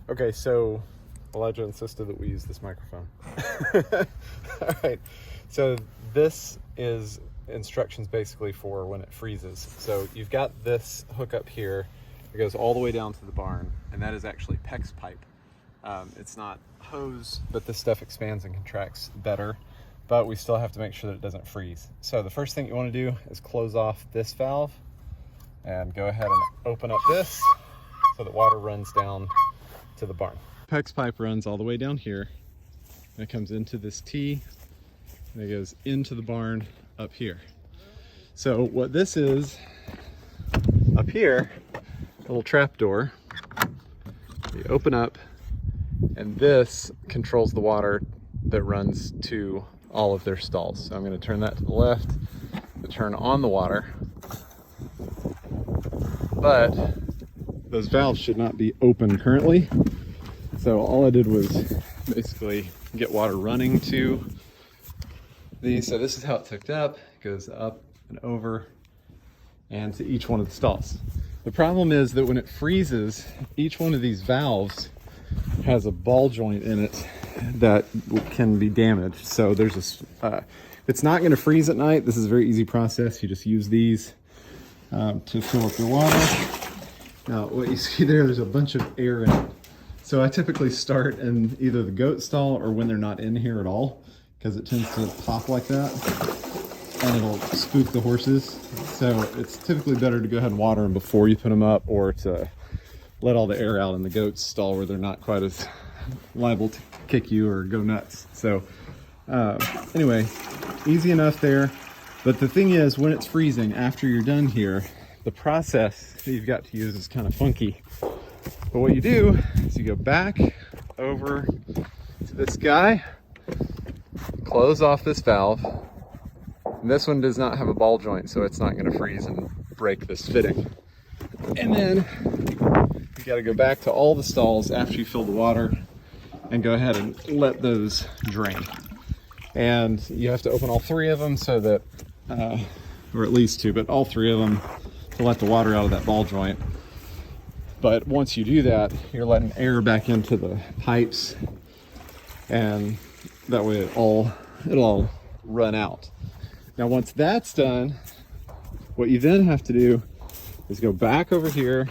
Okay, so Elijah insisted that we use this microphone. All right, so this is instructions basically for when it freezes. So you've got this hook up here. It goes all the way down to the barn, and that is actually PEX pipe. It's not hose, but this stuff expands and contracts better, but we still have to make sure that it doesn't freeze. So the first thing you want to do is close off this valve and go ahead and open up this so that water runs down to the barn. PEX pipe runs all the way down here, and it comes into this T, and it goes into the barn up here. So what this is, up here, a little trap door, you open up, and this controls the water that runs to all of their stalls. So I'm going to turn that to the left to turn on the water, but those valves should not be open currently. So all I did was basically get water running to these. So this is how it's hooked up. It goes up and over and to each one of the stalls. The problem is that when it freezes, each one of these valves has a ball joint in it that can be damaged. So there's this, it's not going to freeze at night. This is a very easy process. You just use these to fill up your water. Now what you see there's a bunch of air in it. So I typically start in either the goat stall or when they're not in here at all, because it tends to pop like that and it'll spook the horses. So it's typically better to go ahead and water them before you put them up, or to let all the air out in the goat's stall where they're not quite as liable to kick you or go nuts. So anyway, easy enough there. But the thing is, when it's freezing, after you're done here, the process that you've got to use is kind of funky. But what you do is you go back over to this guy, close off this valve, and this one does not have a ball joint, so it's not going to freeze and break this fitting. And then you got to go back to all the stalls after you fill the water and go ahead and let those drain. And you have to open all three of them so that, or at least two, but all three of them to let the water out of that ball joint. But once you do that, you're letting air back into the pipes, and that way it'll all run out. Now once that's done, what you then have to do is go back over here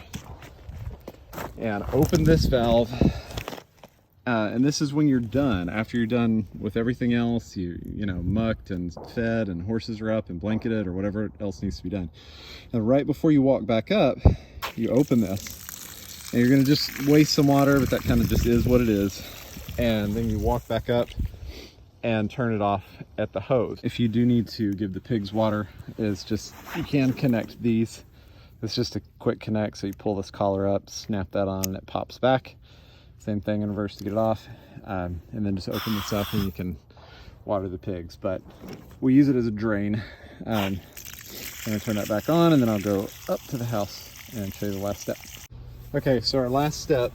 and open this valve. And this is when you're done. After you're done with everything else, you know, mucked and fed and horses are up and blanketed or whatever else needs to be done. And right before you walk back up, you open this. And you're gonna just waste some water, but that kind of just is what it is. And then you walk back up and turn it off at the hose. If you do need to give the pigs water, is just, you can connect these. It's just a quick connect. So you pull this collar up, snap that on, and it pops back. Same thing in reverse to get it off. And then just open this up and you can water the pigs. But we use it as a drain. I'm gonna turn that back on, and then I'll go up to the house and show you the last step. Okay, so our last step,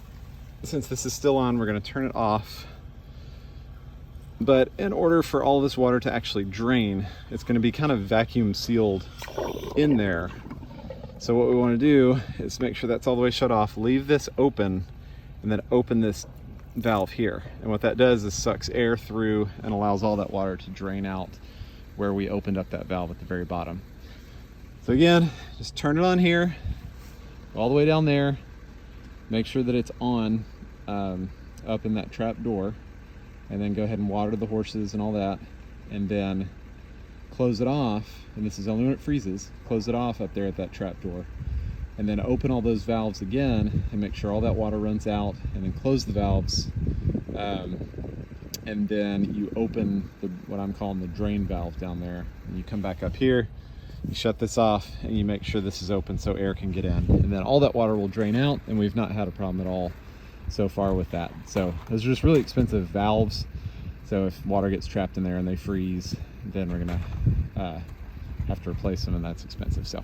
since this is still on, we're going to turn it off. But in order for all this water to actually drain, it's going to be kind of vacuum sealed in there. So what we want to do is make sure that's all the way shut off, leave this open, and then open this valve here. And what that does is sucks air through and allows all that water to drain out where we opened up that valve at the very bottom. So again, just turn it on here, all the way down there. Make sure that it's on up in that trap door, and then go ahead and water the horses and all that, and then close it off. And this is only when it freezes. Close it off up there at that trap door, and then open all those valves again and make sure all that water runs out, and then close the valves. And then you open what I'm calling the drain valve down there, and you come back up here. You shut this off and you make sure this is open so air can get in, and then all that water will drain out, and we've not had a problem at all so far with that. So those are just really expensive valves. So if water gets trapped in there and they freeze, then we're gonna have to replace them, and that's expensive. So